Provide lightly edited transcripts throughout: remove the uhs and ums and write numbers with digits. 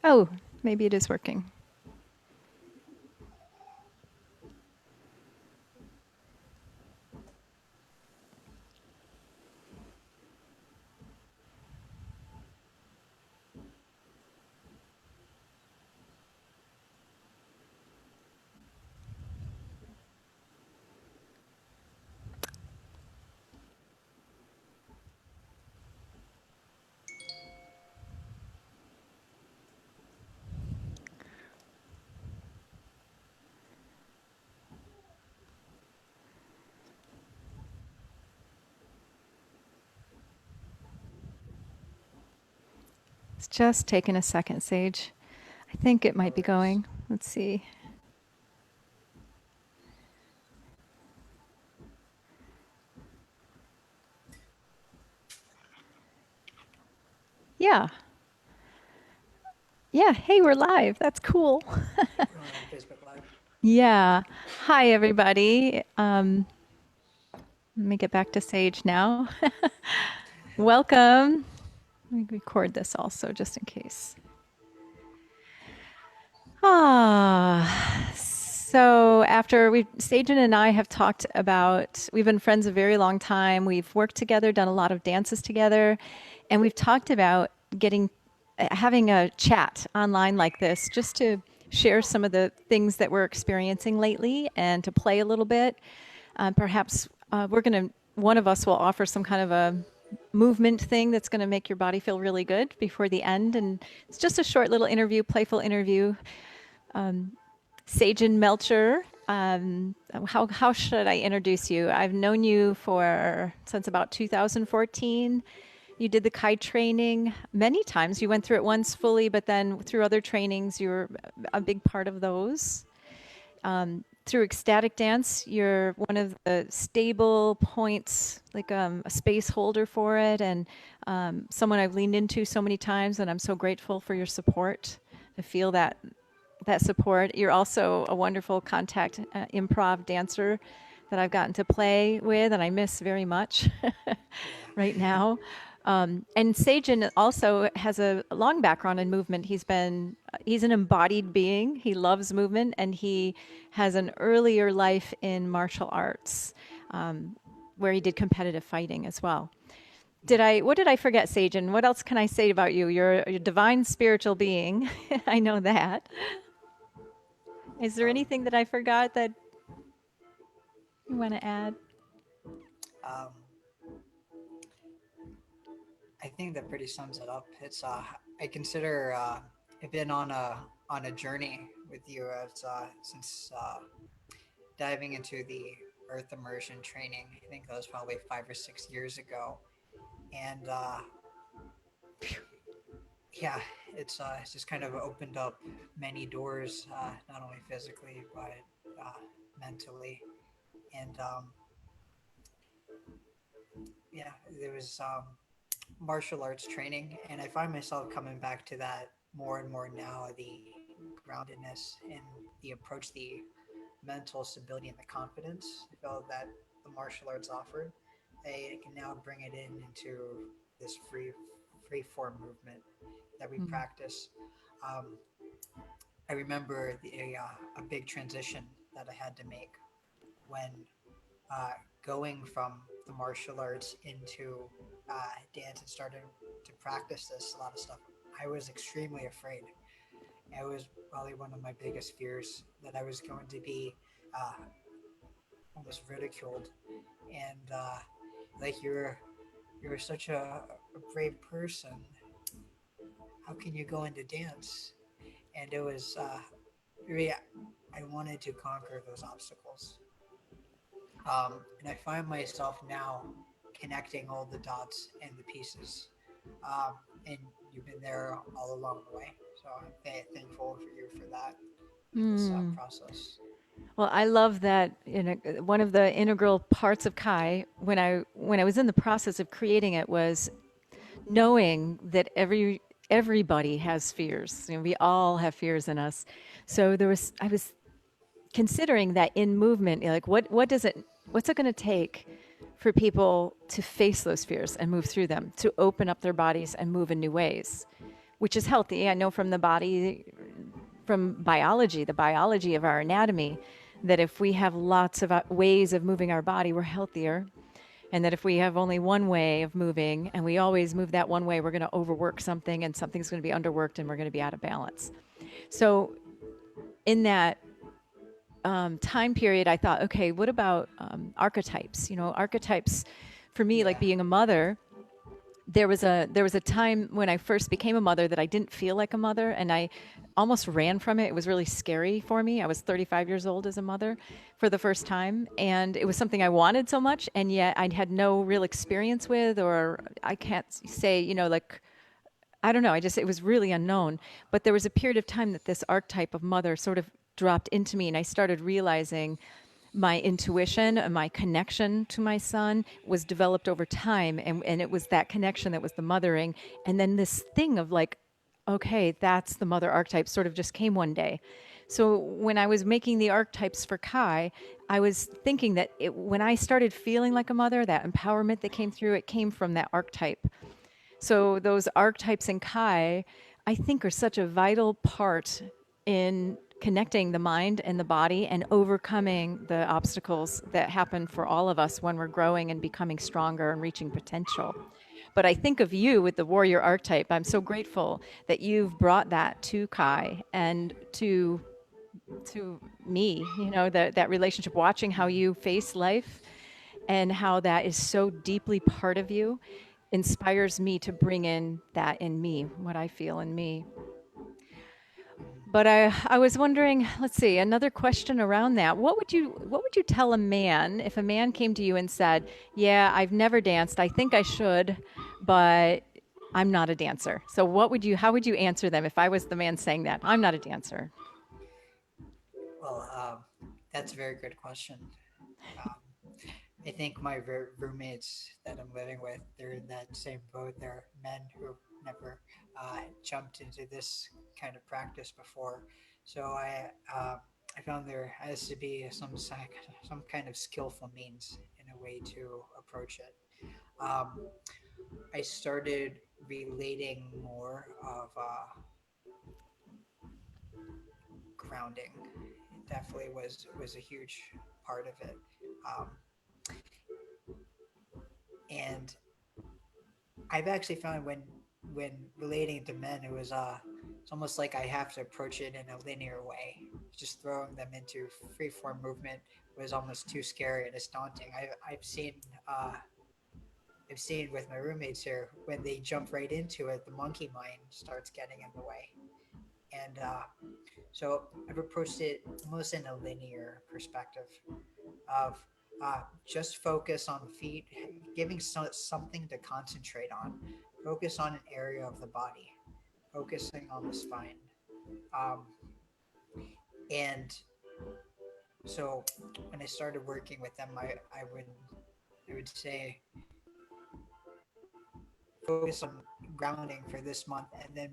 Oh, maybe it is working. It's just taking a second, Sage. I think it No might be worries. going. Let's see. Yeah. Yeah. Hey, we're live. That's cool. We're on Facebook Live. Yeah. Hi, everybody. Let me get back to Sage now. Welcome. Let me record this also, just in case. So after Sagen and I have talked about, we've been friends a very long time. We've worked together, done a lot of dances together, and we've talked about having a chat online like this just to share some of the things that we're experiencing lately and to play a little bit. Perhaps one of us will offer some kind of a movement thing that's going to make your body feel really good before the end. And it's just a short little interview, playful interview. Sagen Melcher. How should I introduce you? I've known you for since about 2014. You did the kite training many times. You went through it once fully, but then through other trainings, you were a big part of those. Through ecstatic dance, you're one of the stable points, like a space holder for it, and someone I've leaned into so many times, and I'm so grateful for your support. To feel that support. You're also a wonderful contact improv dancer that I've gotten to play with, and I miss very much right Yeah. now. And Sagen also has a long background in movement. He's an embodied being. He loves movement, and he has an earlier life in martial arts, where he did competitive fighting as well. What did I forget, Sagen? What else can I say about you? You're a divine spiritual being. I know that. Is there um, anything that I forgot that you want to add? um, I think that pretty sums it up. It's I consider I've been on a journey with you as since diving into the Earth immersion training. I think that was probably 5 or 6 years ago, and yeah, it's just kind of opened up many doors, not only physically but uh, mentally, and yeah, there was martial arts training, and I find myself coming back to that more and more now. The groundedness and the approach, the mental stability and the confidence I felt that the martial arts offered, I can now bring it into this free form movement that we Mm. practice. Um, I remember a big transition that I had to make when uh, going from the martial arts into dance and starting to practice this a lot of stuff. I was extremely afraid. It was probably one of my biggest fears that I was going to be uh, almost ridiculed, and like you're such a brave person. How can you go into dance? And it was really I wanted to conquer those obstacles. And I find myself now connecting all the dots and the pieces. And you've been there all along the way. So I'm thankful for you for that in this Mm. process. Well, I love that. One of the integral parts of Kai when I was in the process of creating it was knowing that everybody has fears. We all have fears in us. So I was considering that in movement, like what's it going to take for people to face those fears and move through them, to open up their bodies and move in new ways. which is healthy. I know from the body, from biology, the biology of our anatomy, that if we have lots of ways of moving our body, we're healthier. And that if we have only one way of moving and we always move that one way, we're going to overwork something and something's going to be underworked and we're going to be out of balance. So, in that time period, I thought, okay, what about archetypes? You know, archetypes for me, like Yeah. being a mother, there was a time when I first became a mother that I didn't feel like a mother, and I almost ran from it. It was really scary for me. I was 35 years old as a mother for the first time, and it was something I wanted so much, and yet I had no real experience with, or I can't say, like I don't know. It was really unknown. But there was a period of time that this archetype of mother sort of dropped into me, and I started realizing my intuition and my connection to my son was developed over time. And it was that connection that was the mothering. And then this thing of like, okay, that's the mother archetype sort of just came one day. So when I was making the archetypes for Kai, I was thinking that when I started feeling like a mother, that empowerment that came through, it came from that archetype. So those archetypes in Kai, I think, are such a vital part in connecting the mind and the body and overcoming the obstacles that happen for all of us when we're growing and becoming stronger and reaching potential. But I think of you with the warrior archetype. I'm so grateful that you've brought that to Kai and to me, that relationship, watching how you face life and how that is so deeply part of you inspires me to bring in that in me, what I feel in me. But I was wondering, let's see, another question around that. What would you tell a man if a man came to you and said, "Yeah, I've never danced. I think I should, but I'm not a dancer." So how would you answer them if I was the man saying that? I'm not a dancer. Well, that's a very good question. Um, I think my roommates that I'm living with, they're in that same boat. They're men who never jumped into this kind of practice before. So I found there has to be some kind of skillful means in a way to approach it. Um, I started relating more of grounding. It definitely was a huge part of it. Um, and I've actually found when relating to men, it's almost like I have to approach it in a linear way. Just throwing them into free form movement was almost too scary and it's daunting. Uh, I've seen with my roommates here when they jump right into it, the monkey mind starts getting in the way, and so I've approached it almost in a linear perspective of just focus on the feet, giving something to concentrate on. Focus on an area of the body, focusing on the spine. Um, and so when I started working with them, I would say focus on grounding for this month, and then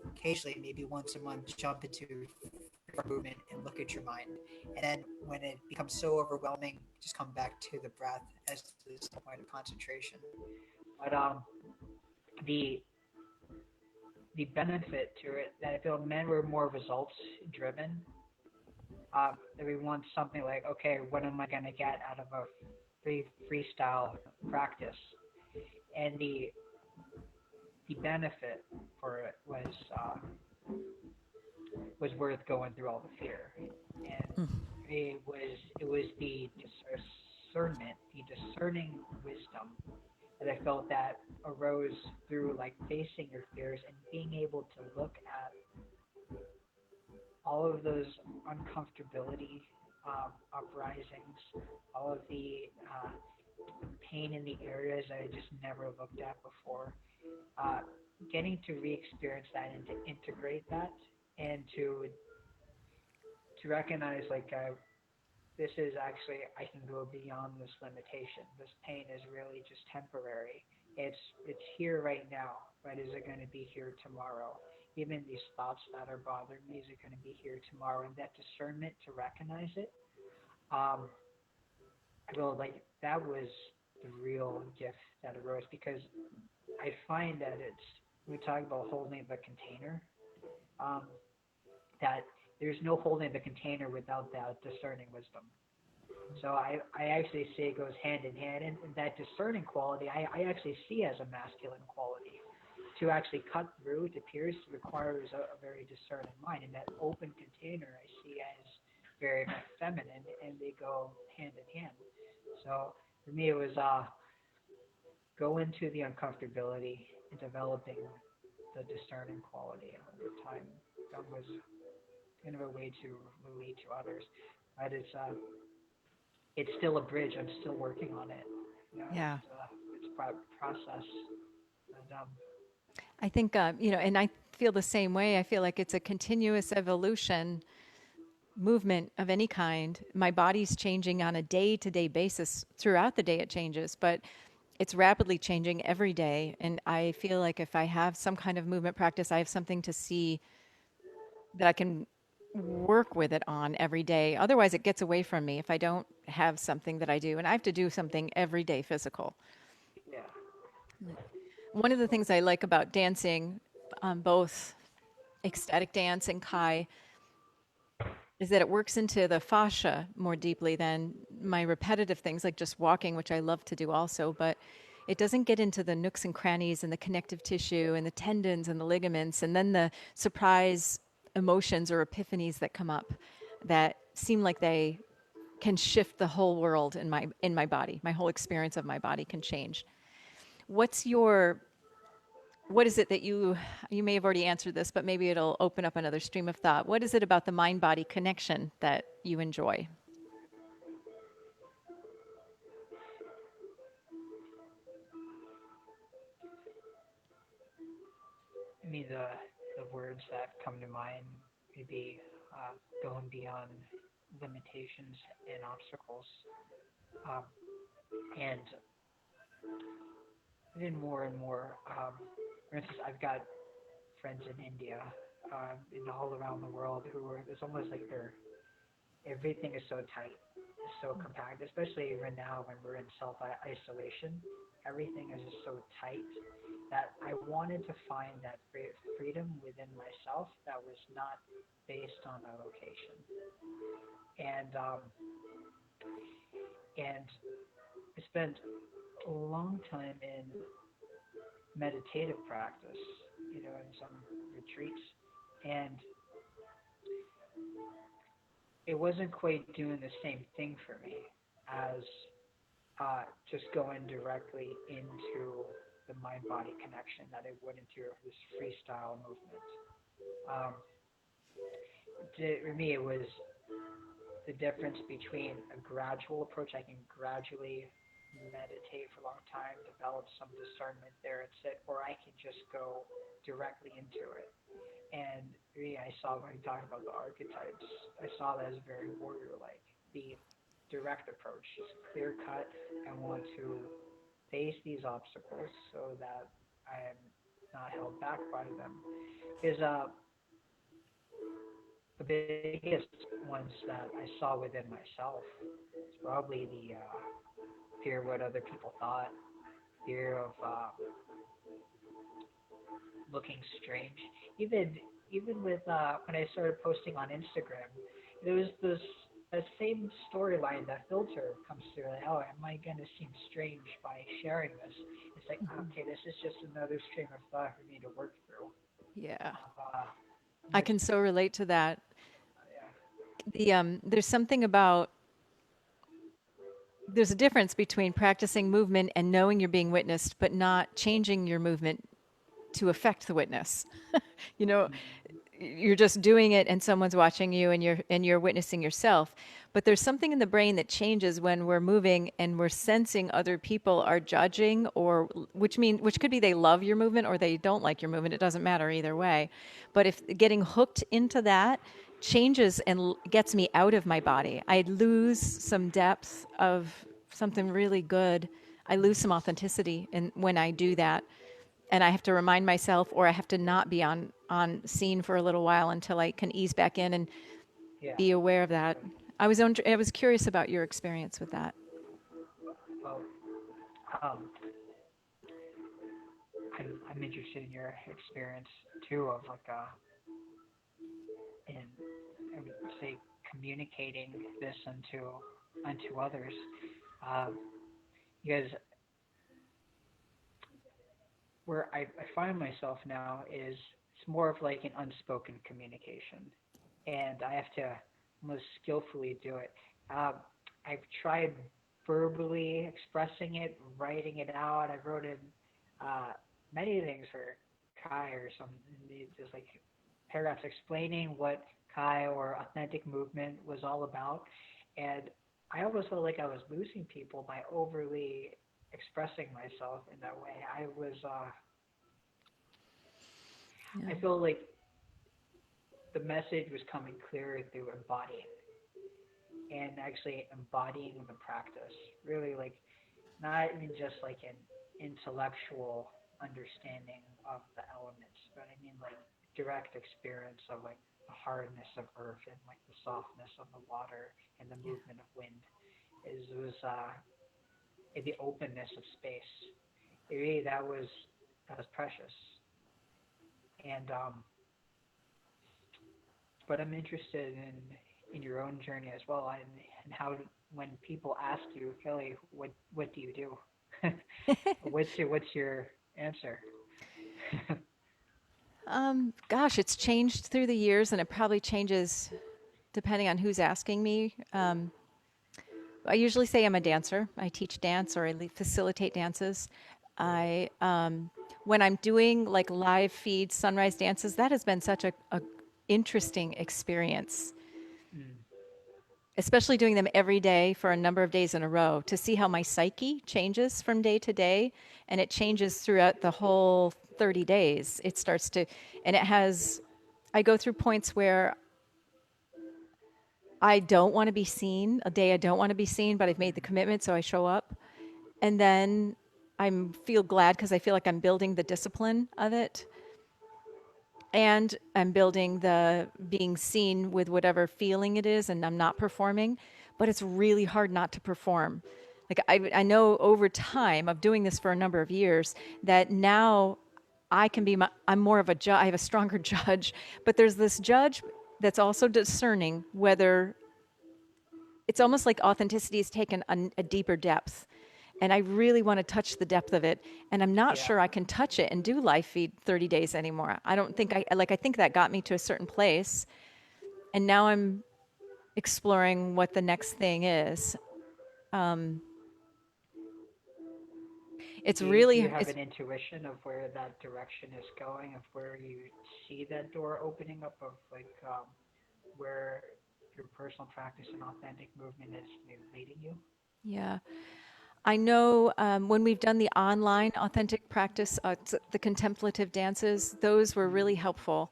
occasionally, maybe once a month, jump into movement and look at your mind. And then when it becomes so overwhelming, just come back to the breath as this point of concentration. But the the benefit to it that I feel men were more results driven. That we want something like, okay, what am I gonna get out of a freestyle practice? And the benefit for it was worth going through all the fear. And it was the discernment, the discerning wisdom that I felt that arose through like facing your fears and being able to look at all of those uncomfortability uprisings, all of the pain in the areas I just never looked at before. Uh, Getting to re-experience that and to integrate that and to recognize like this is actually I can go beyond this limitation. This pain is really just temporary. It's here right now, but is it going to be here tomorrow? Even these thoughts that are bothering me, is it going to be here tomorrow? And that discernment to recognize it, um, I feel like that was the real gift that arose because I find that we talk about holding the container. Um, that there's no holding the container without that discerning wisdom. So I actually say it goes hand in hand, and that discerning quality I actually see as a masculine quality. To actually cut through, to pierce, requires a very discerning mind, and that open container I see as very feminine, and they go hand in hand. So for me, it was go into the uncomfortability and developing the discerning quality over time. That was kind of a way to relate to others. But it's still a bridge. I'm still working on it. You know, Yeah. it's a process. And I think, and I feel the same way. I feel like it's a continuous evolution movement of any kind. My body's changing on a day to day basis. Throughout the day, it changes, but it's rapidly changing every day. And I feel like if I have some kind of movement practice, I have something to see that I can work with it on every day. Otherwise, it gets away from me if I don't have something that I do. And I have to do something every day physical. yeah, One of the things I like about dancing, both ecstatic dance and Kai, is that it works into the fascia more deeply than my repetitive things like just walking, which I love to do also, but it doesn't get into the nooks and crannies and the connective tissue and the tendons and the ligaments and then the surprise emotions or epiphanies that come up that seem like they can shift the whole world in my body. My whole experience of my body can change. What's your what is it that you may have already answered this, but maybe it'll open up another stream of thought. What is it about the mind body connection that you enjoy? I mean the words that come to mind maybe going beyond limitations and obstacles, um, and then more and more. For instance, I've got friends in India, and all around the world who are. It's almost like they're everything is so tight, so compact, especially even now when we're in self isolation. Everything is just so tight that I wanted to find that freedom within myself that was not based on a location. And and I spent a long time in meditative practice, in some retreats, and it wasn't quite doing the same thing for me as just going directly into the mind body connection that it would into this freestyle movement. Um, for me, it was the difference between a gradual approach. I can gradually meditate for a long time, develop some discernment there and sit, or I can just go directly into it. And really, I saw when you talk about the archetypes, I saw that as very warrior like. The direct approach, just clear cut. I want to face these obstacles so that I am not held back by them. Is the biggest ones that I saw within myself is probably the fear of what other people thought, fear of looking strange. Even even with when I started posting on Instagram, there was this that same storyline, that filter comes through. Like, oh, am I gonna seem strange by sharing this? It's like, okay, this is just another stream of thought for me to work through. Yeah. Of, I which, can so relate to that. yeah, There's something about there's a difference between practicing movement and knowing you're being witnessed, but not changing your movement to affect the witness. You know, you're just doing it and someone's watching you and you're witnessing yourself, but there's something in the brain that changes when we're moving and we're sensing other people are judging, or which could be they love your movement or they don't like your movement. It doesn't matter either way. But if getting hooked into that changes and gets me out of my body, I lose some depth of something really good. I lose some authenticity and when I do that, and I have to remind myself, or I have to not be on scene for a little while until I can ease back in and yeah. be aware of that. I was curious about your experience with that. Well, um, I'm interested in your experience too of like in I would say communicating this unto others. Um, because where I find myself now is it's more of like an unspoken communication, and I have to almost skillfully do it. Um, I've tried verbally expressing it, writing it out. I wrote in uh, many things for Kai or some just like paragraphs explaining what Kai or authentic movement was all about, and I almost felt like I was losing people by overly expressing myself in that way. Yeah. I feel like the message was coming clearer through embodying and actually embodying the practice. Really, like not even just like an intellectual understanding of the elements, but I mean like direct experience of like the hardness of earth and like the softness of the water and the Yeah. movement of wind. Is was the openness of space. Really, that was precious. And but I'm interested in your own journey as well, and how when people ask you, Kelly, what do you do? What's your answer? Gosh, it's changed through the years, and it probably changes depending on who's asking me. I usually say I'm a dancer. I teach dance or I facilitate dances. Right. I when I'm doing like live feed sunrise dances, that has been such a interesting experience, Mm. especially doing them every day for a number of days in a row to see how my psyche changes from day to day, and it changes throughout the whole 30 days. It starts to, and it has. I go through points where I don't want to be seen, a day I don't want to be seen, but I've made the Mm. commitment, so I show up. And then I feel glad because I feel like I'm building the discipline of it. And I'm building the being seen with whatever feeling it is, and I'm not performing. But it's really hard not to perform. Like I know over time of doing this for a number of years that now I can be I'm more of a judge. I have a stronger judge, but there's this judge that's also discerning whether it's almost like authenticity has taken a deeper depth. And I really want to touch the depth of it. And I'm not Yeah. sure I can touch it and do live feed 30 days anymore. I don't think I think that got me to a certain place. And now I'm exploring what the next thing is. Um, it's Do really, you have it's, an intuition of where that direction is going, of where you see that door opening up, of like where your personal practice and authentic movement is leading you? yeah. I know when we've done the online authentic practice, the contemplative dances, those were really Mm. helpful.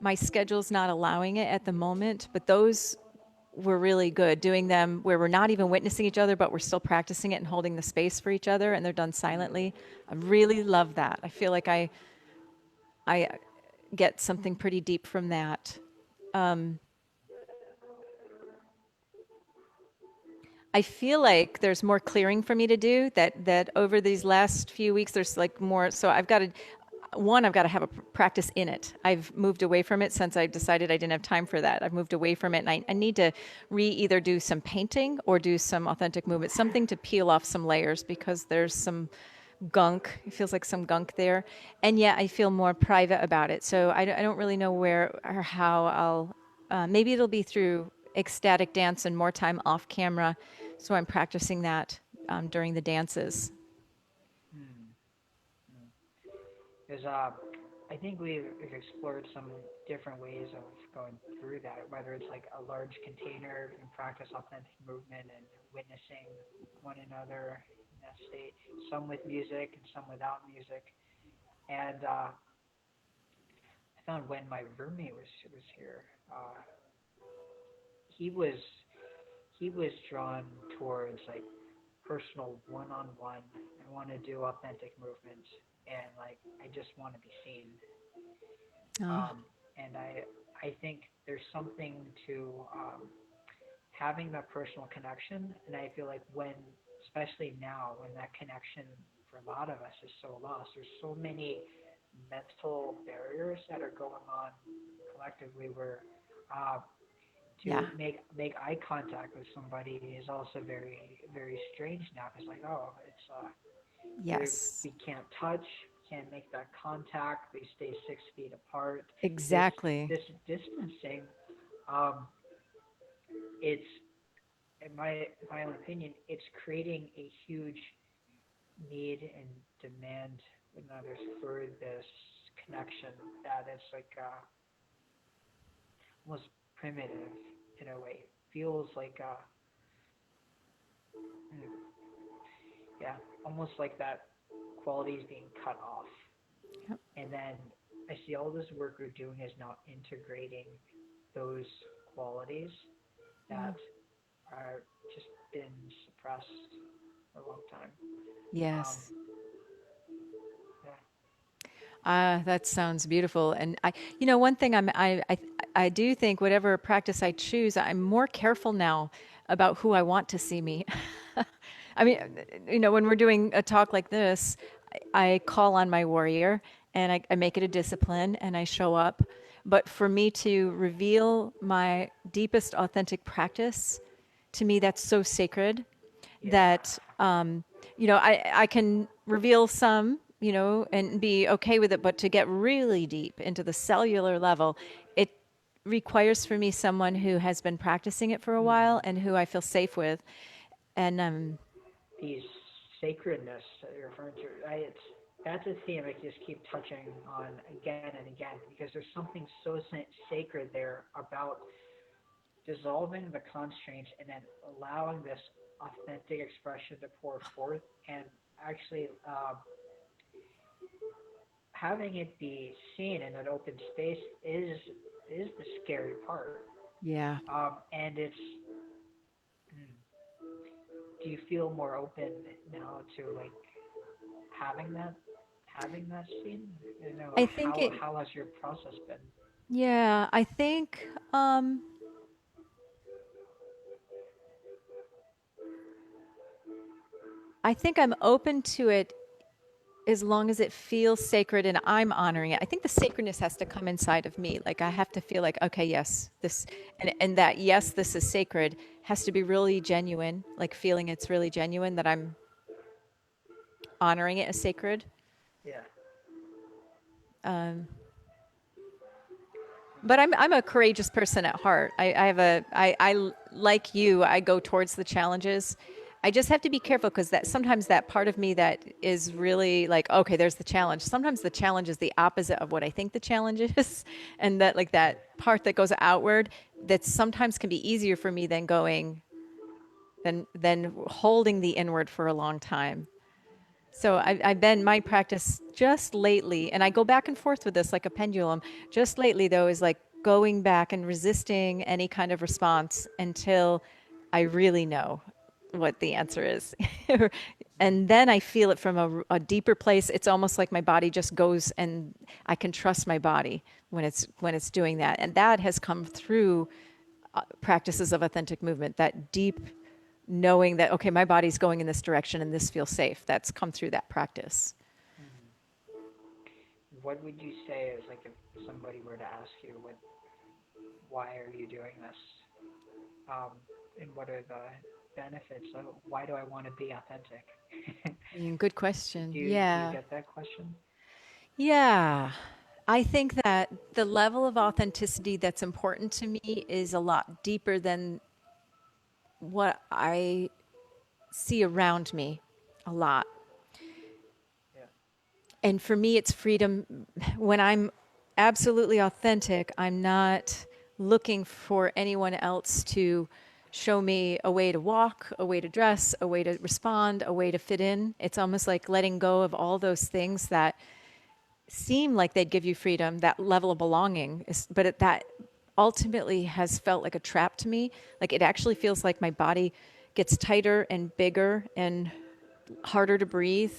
My schedule's not allowing it at the moment, but those were really good doing them where we're not even witnessing each other, but we're still practicing it and holding the space for each other, and they're done Mm. silently. I really love that. I feel like I get something pretty deep from that. Um, I feel like there's more clearing for me to do. That over these last few weeks, there's like more. So I've got to one, I've got to have a practice in it. I've moved away from it since I decided I didn't have time for that. I've moved away from it, and I need to either do some painting or do some authentic movement, something to peel off some layers because there's some gunk. It feels like some gunk there, and yet I feel more private about it. So I don't really know where or how I'll. Maybe it'll be through ecstatic dance and more time off camera. So I'm practicing that during the dances. Mm. Mm. Because I think we've explored some different ways of going through that, whether it's like a large container and practice authentic movement and witnessing one another in that state, some with music and some without music. And I found when my roommate was here, uh, he was he was drawn towards like personal one-on-one. I want to do authentic movements, and like I just want to be seen. Oh, And I think there's something to having that personal connection. And I feel like when, especially now, when that connection for a lot of us is so lost. There's so many mental barriers that are going on collectively where uh, Yeah. to make eye contact with somebody is also very strange now. It's like, oh, it's Yes. we can't touch, can't make that contact. We stay 6 feet apart. This Exactly. this distancing, um, it's in my own opinion, it's creating a huge need and demand with others for this connection that is like almost primitive in a way. Feels like yeah, almost like that quality is being cut off. Yep. And then I see all this work we're doing is now integrating those qualities Yeah. that are just been suppressed for a long time. Um, Yes. yeah. That sounds beautiful. And one thing I do think whatever practice I choose, I'm more careful now about who I want to see me. I mean, when we're doing a talk like this, I call on my warrior and I make it a discipline and I show up. But for me to reveal my deepest authentic practice, to me, that's so sacred Yeah. that I can reveal some, and be okay with it, but to get really deep into the cellular level, it requires for me someone who has been practicing it for a while and Mm-hmm. who I feel safe with. And These sacredness that you're referring to, it's that's a theme I just keep touching on again and again because there's something so sacred there about dissolving the constraints and then allowing this authentic expression to pour forth and actually having it be seen in an open space is the scary part. yeah, And it's do you feel more open now to like having that having that scene? You know, I think it, how has your process been? yeah, I think I'm open to it as long as it feels sacred and I'm honoring it. I think the sacredness has to come inside of me. Like I have to feel like, okay, yes, this, and that, yes, this is sacred has to be really genuine, like feeling it's really genuine that I'm honoring it as sacred. Yeah. Um, but I'm a courageous person at heart. I have like you, I go towards the challenges. I just have to be careful because that sometimes that part of me that is really like, okay, there's the challenge. Sometimes the challenge is the opposite of what I think the challenge is. And that like that part that goes outward that sometimes can be easier for me than than holding the inward for a long time. So I've been my practice just lately, and I go back and forth with this like a pendulum. Just lately, though, is like going back and resisting any kind of response until I really know what the answer is. And then I feel it from a deeper place. It's almost like my body just goes, and I can trust my body when it's doing that. And that has come through practices of authentic movement. That deep knowing that okay, my body's going in this direction and this feels safe. That's come through that practice. Mm-hmm. What would you say is like if somebody were to ask you why are you doing this? Um, and what are the benefits of why do I want to be authentic? Good question. Do you Yeah. get that question? Yeah. I think that the level of authenticity that's important to me is a lot deeper than what I see around me a lot. Yeah. And for me, it's freedom. When I'm absolutely authentic, I'm not looking for anyone else to show me a way to walk, a way to dress, a way to respond, a way to fit in. It's almost like letting go of all those things that seem like they'd give you freedom, that level of belonging, that ultimately has felt like a trap to me. Like it actually feels like my body gets tighter and bigger and harder to breathe.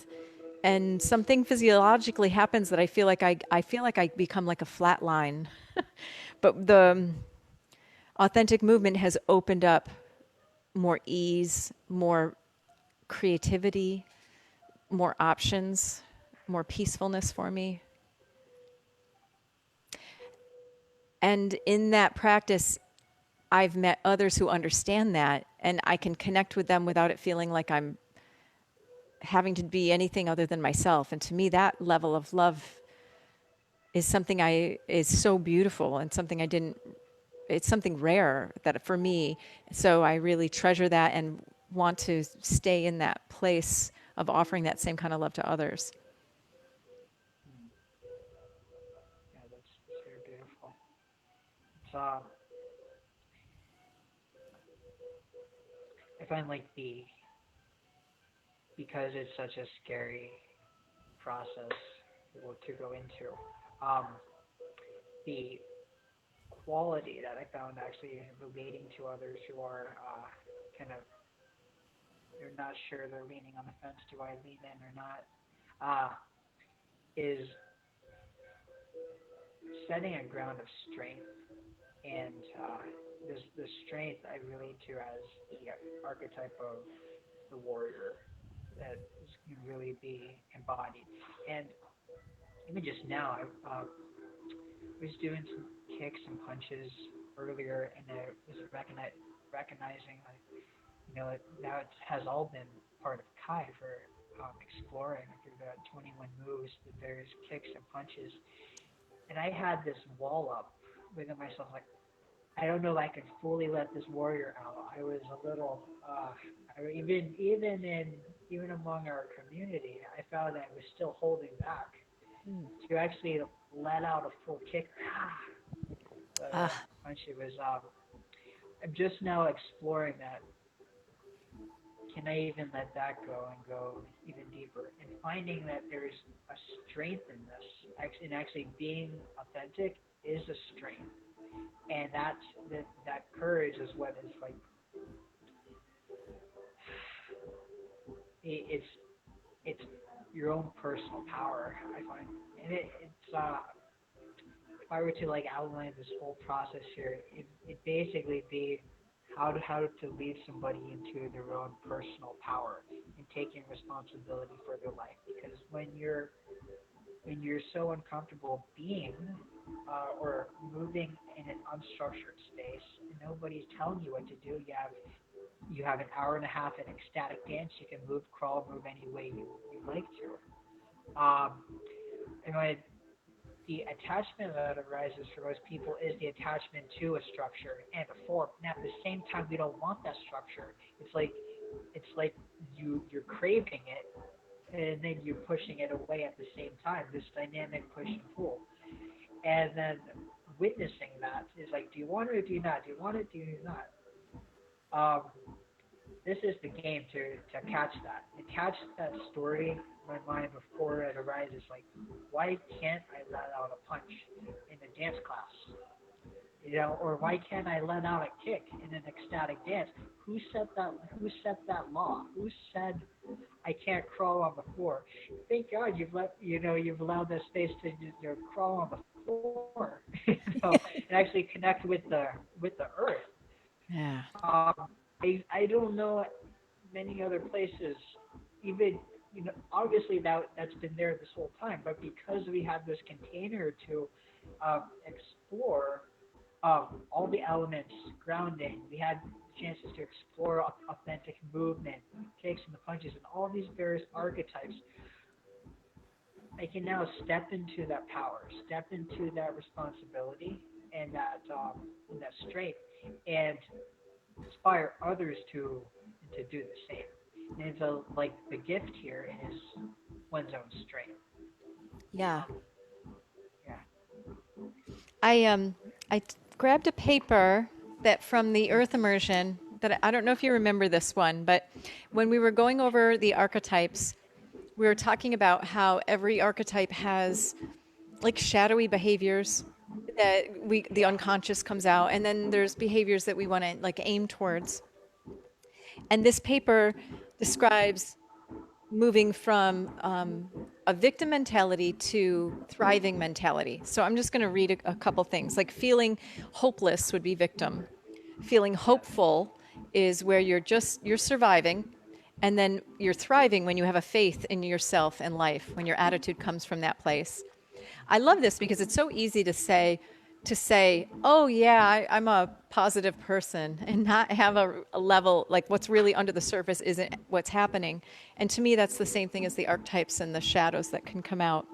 And something physiologically happens that I feel like I become like a flat line. But the authentic movement has opened up more ease, more creativity, more options, more peacefulness for me. And in that practice, I've met others who understand that, and I can connect with them without it feeling like I'm having to be anything other than myself. And to me, that level of love is something I is so beautiful and something I didn't. It's something rare that for me. So I really treasure that and want to stay in that place of offering that same kind of love to others. Mm. Yeah, that's very beautiful. It's I find like the because it's such a scary process to go into. Um, the quality that I found actually relating to others who are kind of they're not sure, they're leaning on the fence. Do I lean in or not? Uh, is setting a ground of strength, and this the strength I relate to as the archetype of the warrior that can really be embodied. And even just now, I was doing some kicks and punches earlier, and I was recognizing, like, now it has all been part of Kai for exploring through the 21 moves, the various kicks and punches. And I had this wall up within myself, like, I don't know if I can fully let this warrior out. I was a little, even among our community, I found that I was still holding back to actually let out a full kick. Let out Ah, a punch. It was. I'm just now exploring that. Can I even let that go and go even deeper? And finding that there's a strength in this, and actually being authentic is a strength, and that courage is what is like. It's it's your own personal power. I find, and it's if I were to like outline this whole process here, it basically be how to lead somebody into their own personal power and taking responsibility for their life. Because when you're so uncomfortable being or moving in an unstructured space, and nobody's telling you what to do, you have an hour and a half in ecstatic dance. You can move, crawl, move any way you like to. And when the attachment that arises for most people is the attachment to a structure and a form. And at the same time, we don't want that structure. It's like you're craving it, and then you're pushing it away at the same time. This dynamic push and pull, and then witnessing that is like, do you want it or do you not? Do you want it? Do you not? Um, this is the game to catch that. To catch that story in my mind before it arises. Like, why can't I let out a punch in a dance class? Or why can't I let out a kick in an ecstatic dance? Who set that? Who set that law? Who said I can't crawl on the floor? Thank God you've allowed that space to crawl on the floor, and actually connect with the earth. yeah. I don't know many other places, even obviously that's been there this whole time, but because we have this container to explore all the elements, grounding, we had chances to explore authentic movement, kicks and the punches, and all these various archetypes. I can now step into that power, step into that responsibility, and that strength, and inspire others to do the same. And so, like, the gift here is one's own strength. Yeah. Yeah, I um grabbed a paper that from the Earth immersion that I don't know if you remember this one, but when we were going over the archetypes, we were talking about how every archetype has like shadowy behaviors that the yeah, unconscious comes out, and then there's behaviors that we want to like aim towards. And this paper describes moving from a victim mentality to thriving mentality. So I'm just going to read a couple things. Like feeling hopeless would be victim. Feeling yeah, hopeful is where you're surviving, And then you're thriving when you have a faith in yourself and life, when your attitude comes from that place. I love this because it's so easy to say, oh yeah, I'm a positive person, and not have a level like what's really under the surface isn't what's happening. And to me, that's the same thing as the archetypes and the shadows that can come out.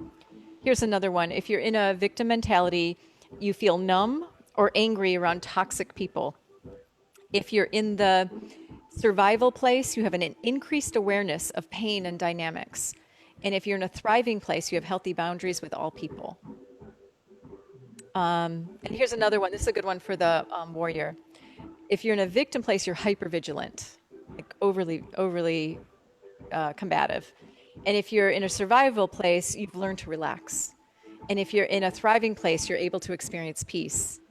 Here's another one. If you're in a victim mentality, you feel numb or angry around toxic people. If you're in the survival place, you have an increased awareness of pain and dynamics. And if you're in a thriving place, you have healthy boundaries with all people. And here's another one. This is a good one for the warrior. If you're in a victim place, you're hyper vigilant, like overly combative. And if you're in a survival place, you've learned to relax. And if you're in a thriving place, you're able to experience peace.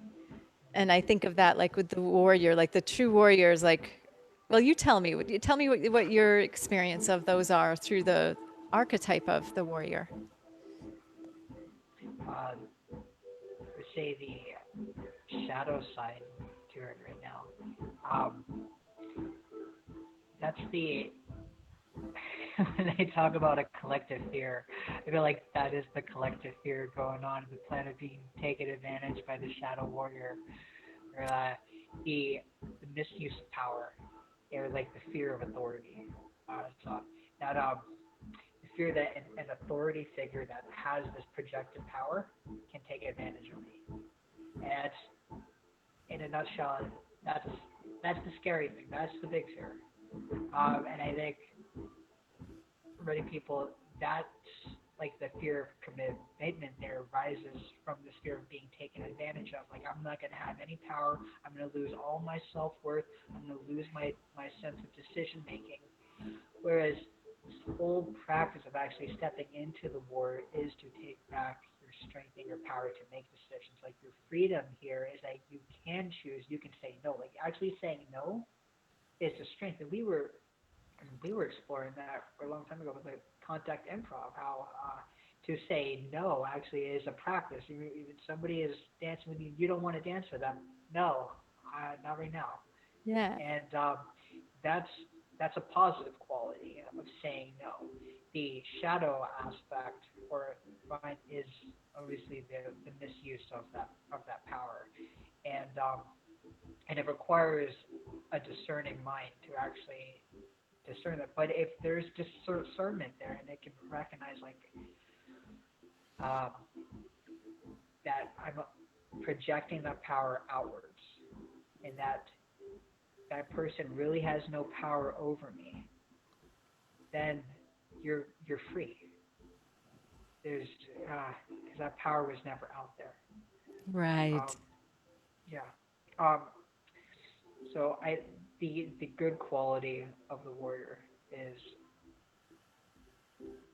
And I think of that like with the warrior, like the true warriors, like, well, you tell me, tell me what your experience of those are through the archetype of the warrior. would say the shadow side to it right now. Um, that's the when they talk about a collective fear, I feel like that is the collective fear going on. The planet being taken advantage by the shadow warrior, or the misuse of power, or like the fear of authority. So that the fear that an authority figure that has this projected power can take advantage of me. And in a nutshell, that's that's the scary thing. That's the big fear. And I think for many people, that's like the fear of commitment there rises from this fear of being taken advantage of. Like I'm not going to have any power. I'm going to lose all my self worth. I'm going to lose my sense of decision making. Whereas this whole practice of actually stepping into the war is to take back your strength and your power to make decisions. Like your freedom here is that you can choose, you can say no. Like actually saying no is the strength. And we were exploring that for a long time ago with like contact improv, how to say no actually is a practice. Even somebody is dancing with you, you don't want to dance with them. No, not right now. Yeah. And that's that's a positive quality of saying no. The shadow aspect for mine is obviously the misuse of that power, and and it requires a discerning mind to actually discern that. But if there's discernment there, and it can recognize like um, that I'm projecting that power outwards, and that person really has no power over me, then you're free. There's because that power was never out there. Right. Um, yeah. Um, so the good quality of the warrior is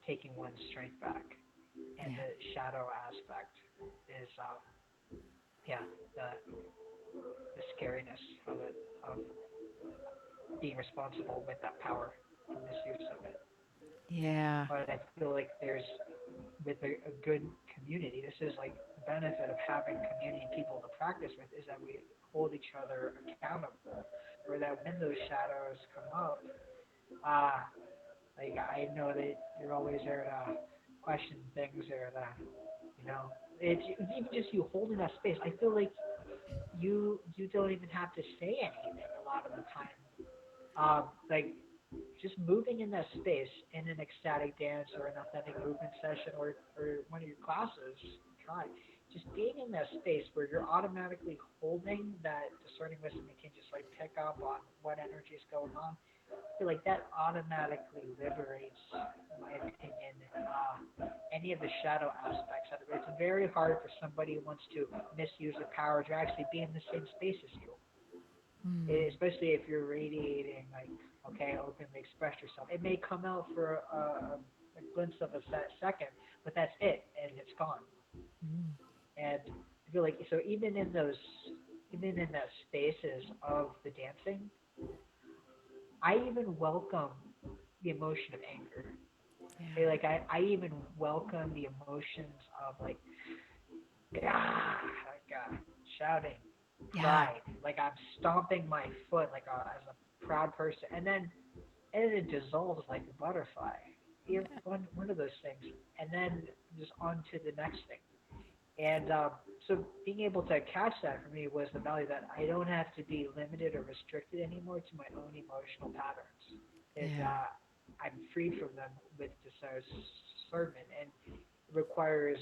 taking one's strength back, and Yeah. the shadow aspect is yeah the scariness of it of being responsible with that power, the misuse of it. Yeah. But I feel like there's with a good community, this is like the benefit of having community and people to practice with is that we hold each other accountable, or that when those shadows come up, uh, like I know that you're always there to question things or that you know it's even just you holding that space. I feel like you don't even have to say anything a lot of the time. Like just moving in that space in an ecstatic dance or an authentic movement session or one of your classes, try just being in that space where you're automatically holding that discerning wisdom and can just like pick up on what energy is going on. I feel like that automatically liberates, in my opinion, any of the shadow aspects of it. It's very hard for somebody who wants to misuse the power to actually be in the same space as you, Mm. especially if you're radiating like okay, openly express yourself. It may come out for a glimpse of a second, but that's it, and it's gone. Mm. And I feel like so even in those spaces of the dancing, I even welcome the emotion of anger. Yeah. I even welcome the emotions of like shouting, Yeah. pride, like I'm stomping my foot like as a proud person, and then and it dissolves like a butterfly. You have one of those things, and then just on to the next thing. And so being able to catch that for me was the value that I don't have to be limited or restricted anymore to my own emotional patterns. And Yeah. I'm freed from them with discernment. And it requires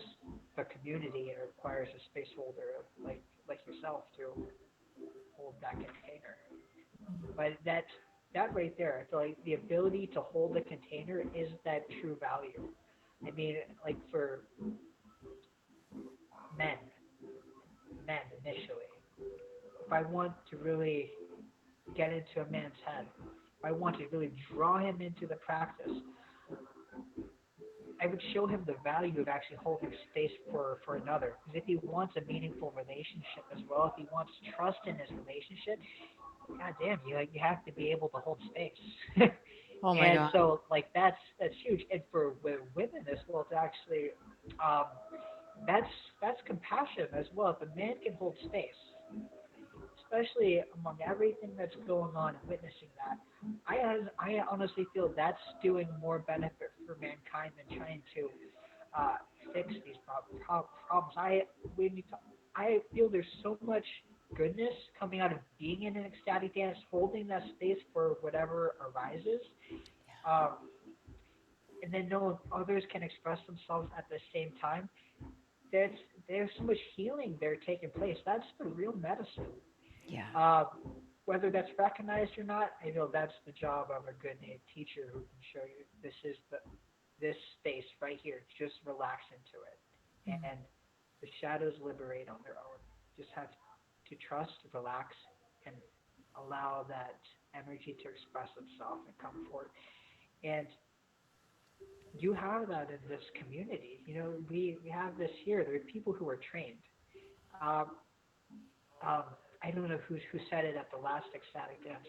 a community and it requires a space holder like yourself to hold that container. But that right there, I feel like the ability to hold a container is that true value. I mean, like for men, men initially, if I want to really get into a man's head, if I want to really draw him into the practice, I would show him the value of actually holding space for another. Because if he wants a meaningful relationship as well, if he wants trust in his relationship, god damn, you have to be able to hold space. Oh my And God. so like that's huge. And for women as well, to actually um, that's that's compassion as well. If a man can hold space, especially among everything that's going on and witnessing that, I honestly feel that's doing more benefit for mankind than trying to uh, fix these problems. When you talk, I feel there's so much goodness coming out of being in an ecstatic dance, holding that space for whatever arises, um, and then knowing others can express themselves at the same time. There's there's so much healing there taking place. That's the real medicine. Yeah. Uh, whether that's recognized or not, I know that's the job of a good teacher who can show you this space right here. Just relax into it, and the shadows liberate on their own. Just have to trust, relax, and allow that energy to express itself and come forth. And you have that in this community. You know, we have this here. There are people who are trained. Um, um, I don't know who said it at the last ecstatic dance.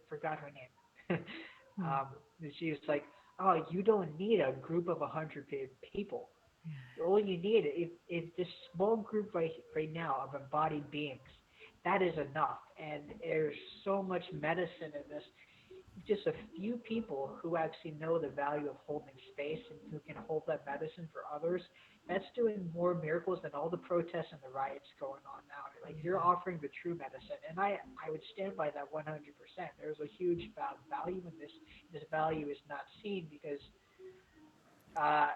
Forgot her name. Mm. um, she was like, "Oh, you don't need a group of 100 people. All you need is this small group right now of embodied beings. That is enough. And there's so much medicine in this. Just a few people who actually know the value of holding space and who can hold that medicine for others. That's doing more miracles than all the protests and the riots going on now. Like you're offering the true medicine, and I would stand by that 100%. There's a huge value in this. This value is not seen uh,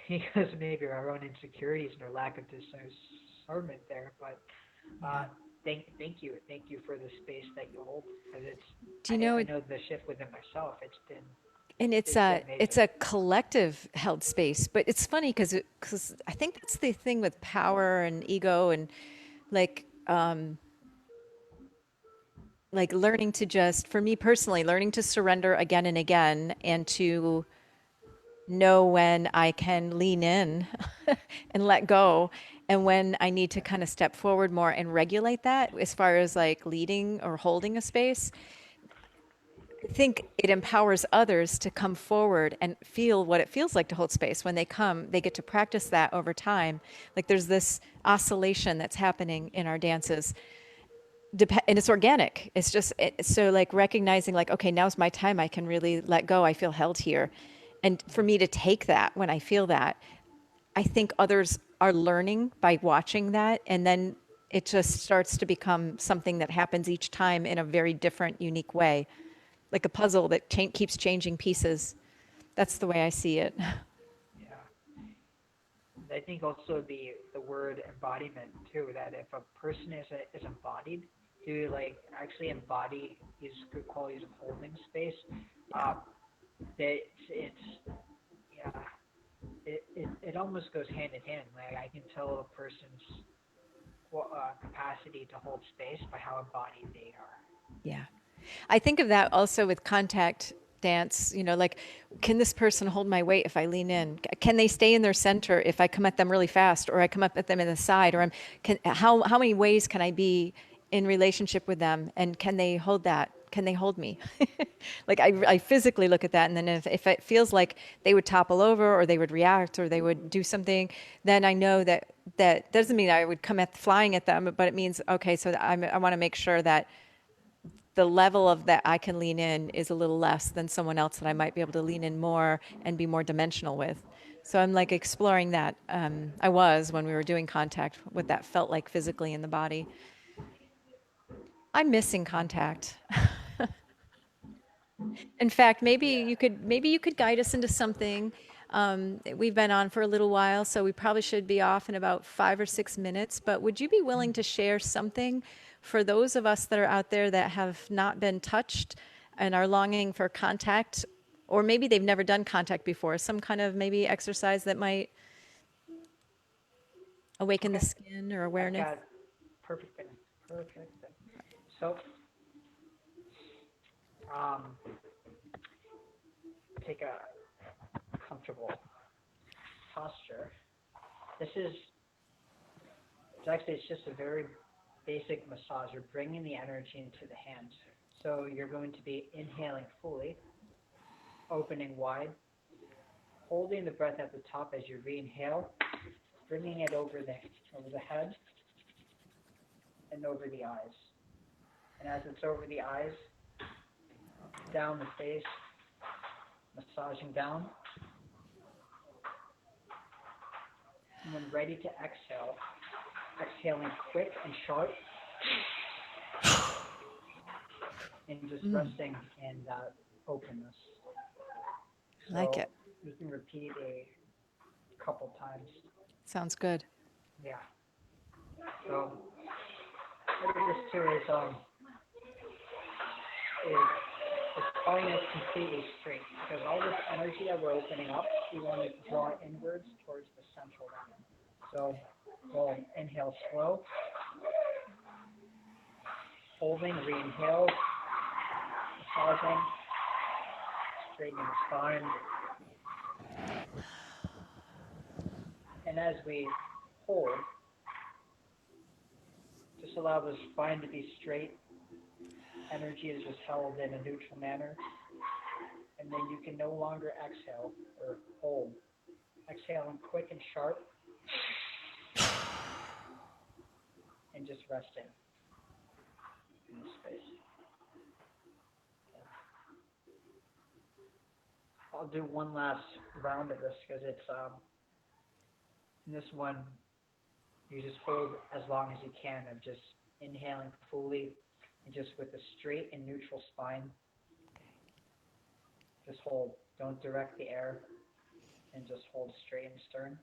because maybe our own insecurities and our lack of discernment there. But uh, Yeah. thank you for the space that you hold, because Do you know I it? know the shift within myself. And it's It's been it's amazing. a collective held space, but it's funny because I think that's the thing with power and ego and like like learning to just for me personally learning to surrender again and again and to know when I can lean in and let go and when I need to Yeah, kind of step forward more and regulate that as far as like leading or holding a space. I think it empowers others to come forward and feel what it feels like to hold space. When they come, they get to practice that over time. Like there's this oscillation that's happening in our dances and it's organic. It's just so like recognizing like, okay, now's my time. I can really let go. I feel held here. And for me to take that when I feel that, I think others are learning by watching that. And then it just starts to become something that happens each time in a very different, unique way, like a puzzle that keeps changing pieces. That's the way I see it. yeah. I think also the word embodiment too. That if a person is embodied, to like actually embody these good qualities of holding space, Yeah. um, that it's yeah, it almost goes hand in hand. Like I can tell a person's capacity to hold space by how embodied they are. Yeah. I think of that also with contact dance, like can this person hold my weight if I lean in? Can they stay in their center if I come at them really fast or I come up at them in the side or how many ways can I be in relationship with them and can they hold that? Can they hold me? Like Yeah, I physically look at that and then if it feels like they would topple over or they would react or they would do something, then I know that that doesn't mean I would come at flying at them, but it means okay, so I want to make sure that the level of that I can lean in is a little less than someone else that I might be able to lean in more and be more dimensional with. So I'm like exploring that. I was when we were doing contact, what that felt like physically in the body. I'm missing contact. In fact, Yeah. maybe you could guide us into something. We've been on for a little while, so we probably should be off in about 5 or 6 minutes. But would you be willing to share something for those of us that are out there that have not been touched and are longing for contact, or maybe they've never done contact before? Some kind of maybe exercise that might awaken the Okay. skin or I've awareness. got perfect thing. Perfect thing. So, um, take a comfortable posture. This is, it's just a very basic massage. You're bringing the energy into the hands. So you're going to be inhaling fully, opening wide, holding the breath at the top as you re-inhale, bringing it over the head and over the eyes. And as it's over the eyes, down the face, massaging down. And when ready to exhale, exhaling quick and sharp, and just Mm, resting in that openness. I like So it. you can repeat a couple times. Sounds good. Yeah. So what it is too is the spine is completely straight because all this energy that we're opening up, we want to draw inwards towards the central line. So we'll inhale slow, holding, re-inhale, massaging, straightening the spine. And as we hold, just allow the spine to be straight. Energy is just held in a neutral manner. And then you can no longer exhale or hold. Exhaling quick and sharp and just resting in the space. I'll do one last round of this because it's in this one you just hold as long as you can of just inhaling fully and just with a straight and neutral spine. Just hold. Don't direct the air and just hold straight and stern.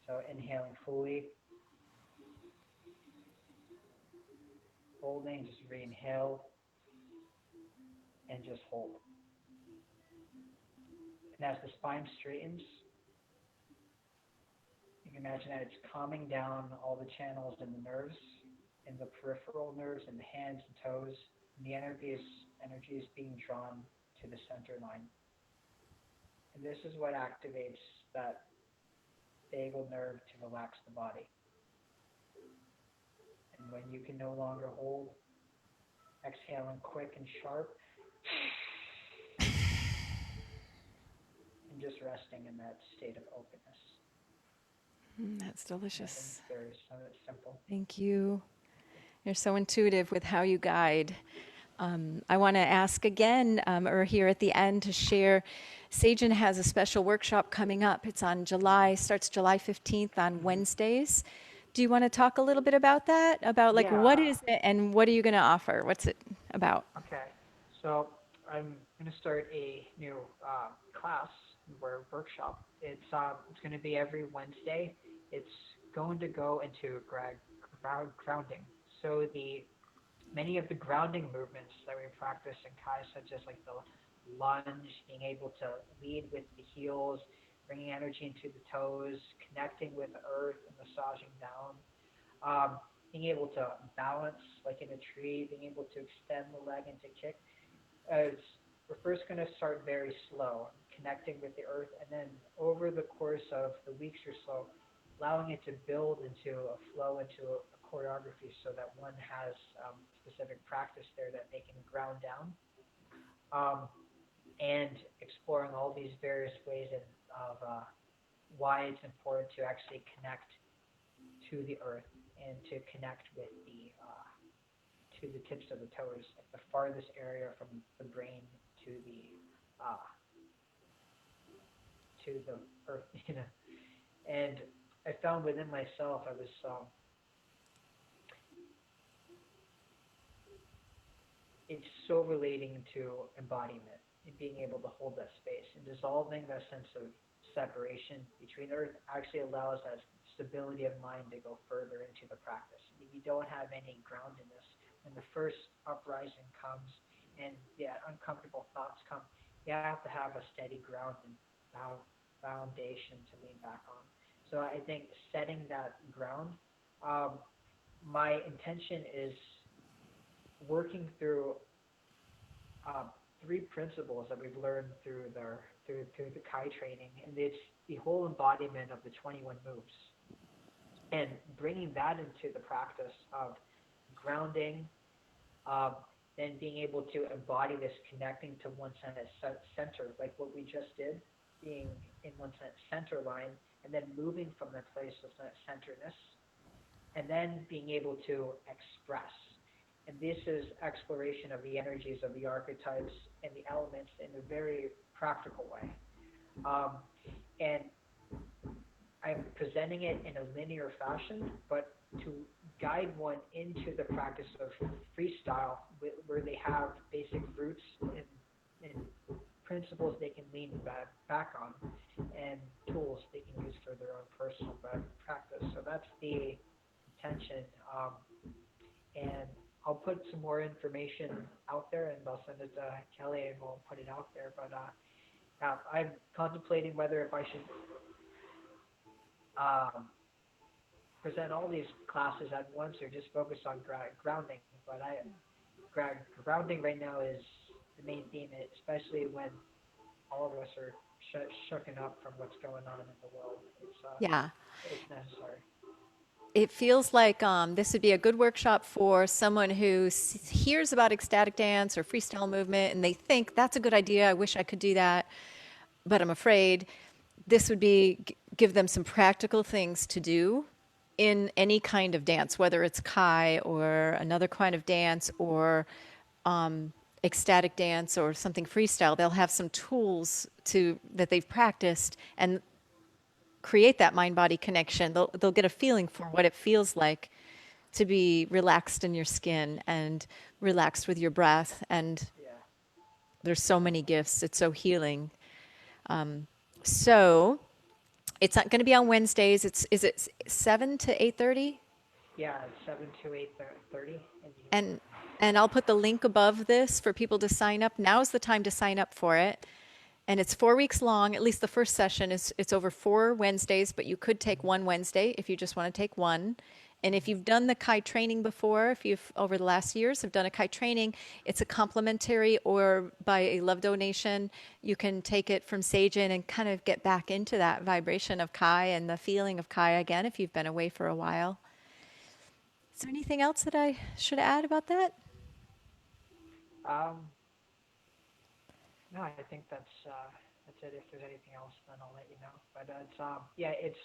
So inhaling fully, holding, just re-inhale and just hold. And as the spine straightens, you can imagine that it's calming down all the channels in the nerves, in the peripheral nerves, in the hands and toes. And the energy is being drawn to the center line. And this is what activates that vagal nerve to relax the body. And when you can no longer hold, exhaling quick and sharp, and just resting in that state of openness. That's Nothing delicious. very simple. Thank you. You're so intuitive with how you guide. I want to ask again, or here at the end, to share. Sagen has a special workshop coming up. It's on starts July 15th on Mm-hmm. Wednesdays. Do you want to talk a little bit about that? About like what Yeah. is it and what are you going to offer? What's it about? Okay. So I'm going to start a new class or workshop. It's going to be every Wednesday. It's going to go into grounding. So the many of the grounding movements that we practice in Kai, such as like the lunge, being able to lead with the heels, bringing energy into the toes, connecting with the earth and massaging down, being able to balance like in a tree, being able to extend the leg and to kick. As we're first going to start very slow, connecting with the earth, and then over the course of the weeks or so, allowing it to build into a flow, into a choreography, so that one has specific practice there that they can ground down, um, and exploring all these various ways of why it's important to actually connect to the earth and to connect with the to the tips of the toes, like the farthest area from the brain to uh, the earth, you know. And I found within myself, I was it's so relating to embodiment and being able to hold that space and dissolving that sense of separation between earth actually allows that stability of mind to go further into the practice. If you don't have any groundedness, when the first uprising comes and uncomfortable thoughts come, you have to have a steady ground and foundation to lean back on. So I think setting that ground, um, my intention is working through um, three principles that we've learned through the Kai training, and it's the whole embodiment of the 21 moves, and bringing that into the practice of grounding, um, then being able to embody this connecting to one center, like what we just did, being in one center line, and then moving from that place of centeredness and then being able to express. And this is exploration of the energies of the archetypes and the elements in a very practical way. Um, and I'm presenting it in a linear fashion, but to guide one into the practice of freestyle, where they have basic roots and principles they can lean back on, and tools they can use for their own personal practice. So that's the intention. And I'll put some more information out there, and I'll send it to Kelly, and we'll put it out there. But I'm contemplating whether if I should um, present all these classes at once or just focus on grounding. But grounding right now is the main theme, especially when all of us are shooken up from what's going on in the world. Yeah. It's necessary. It feels like this would be a good workshop for someone who hears about ecstatic dance or freestyle movement and they think that's a good idea. I wish I could do that, but I'm afraid. This would be give them some practical things to do in any kind of dance, whether it's Kai or another kind of dance or ecstatic dance or something freestyle. They'll have some tools to that they've practiced and create that mind body connection. They'll get a feeling for what it feels like to be relaxed in your skin and relaxed with your breath. And Yeah. there's so many gifts. It's so healing. So it's not going to be on Wednesdays. Is it 7 to 8:30? Yeah, it's 7 to 8:30 in the evening. And and I'll put the link above this for people to sign up. Now's the time to sign up for it. And it's 4 weeks long. At least the first session is it's over 4 Wednesdays, but you could take one Wednesday if you just want to take one. And if you've done the Kai training before, if you've over the last years have done a Kai training, it's a complimentary or by a love donation. You can take it from Seijin and kind of get back into that vibration of Kai and the feeling of Kai again if you've been away for a while. Is there anything else that I should add about that? Um, no, I think that's it. If there's anything else, then I'll let you know. But it's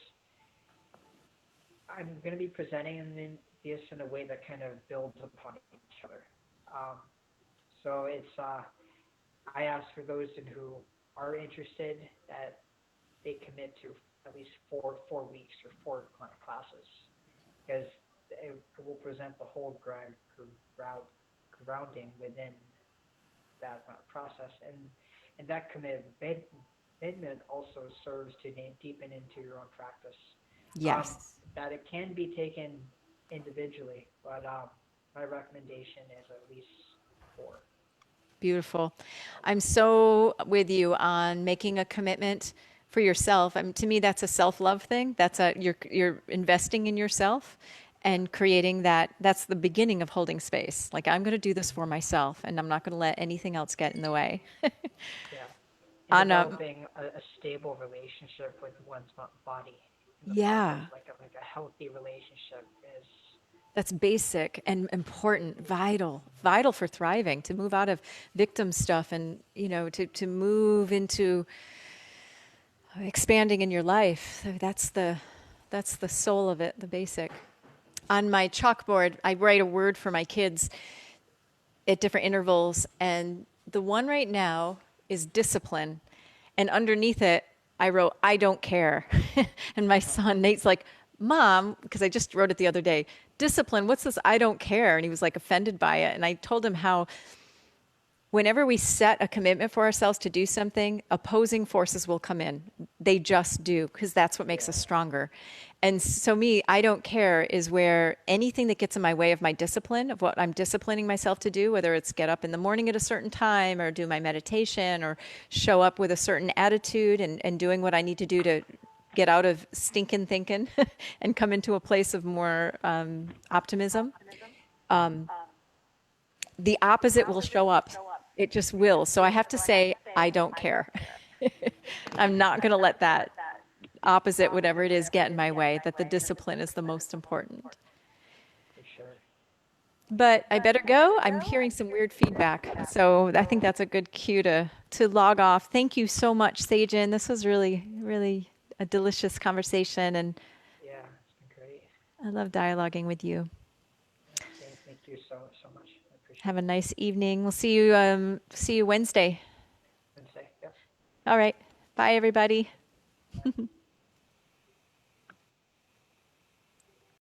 I'm going to be presenting this in a way that kind of builds upon each other. Um, so I ask for those who are interested that they commit to at least 4 weeks or classes, because it will present the whole grounding within that process, and that commitment also serves to deepen into your own practice. Um, Yes. that it can be taken individually, but my recommendation is at least four. Beautiful. I'm so with you on making a commitment for yourself. I mean, to me, that's a self-love thing. That's a you're investing in yourself and creating that. That's the beginning of holding space. Like I'm going to do this for myself, and I'm not going to let anything else get in the way. Yeah, and On developing a stable relationship with one's body in the process, yeah, like a healthy relationship is. that's basic and important, vital for thriving. To move out of victim stuff and to move into expanding in your life. That's the soul of it, the basic. On my chalkboard, I write a word for my kids at different intervals. And the one right now is discipline. And underneath it, I wrote, I don't care. And my son, Nate's like, Mom, because I just wrote it the other day, discipline, what's this? I don't care. And he was like offended by it. And I told him how whenever we set a commitment for ourselves to do something, opposing forces will come in. They just do, because that's what makes Yeah. us stronger. And so, me, I don't care is where anything that gets in my way of my discipline, of what I'm disciplining myself to do, whether it's get up in the morning at a certain time or do my meditation or show up with a certain attitude and doing what I need to do to get out of stinking thinking and come into a place of more optimism, the opposite will show up. It just will. So I have to say, I don't care. I'm not going to let that opposite, whatever it is, get in my way, that the discipline is the most important. For sure. But I better go. I'm hearing some weird feedback. So I think that's a good cue to log off. Thank you so much, Sajin. This was really, really a delicious conversation. And Yeah, it's been great. I love dialoguing with you. Yeah, same. Thank you so much. I Have appreciate a it. nice evening. We'll see you Wednesday. Wednesday. Yep. All right. Bye, everybody. Bye.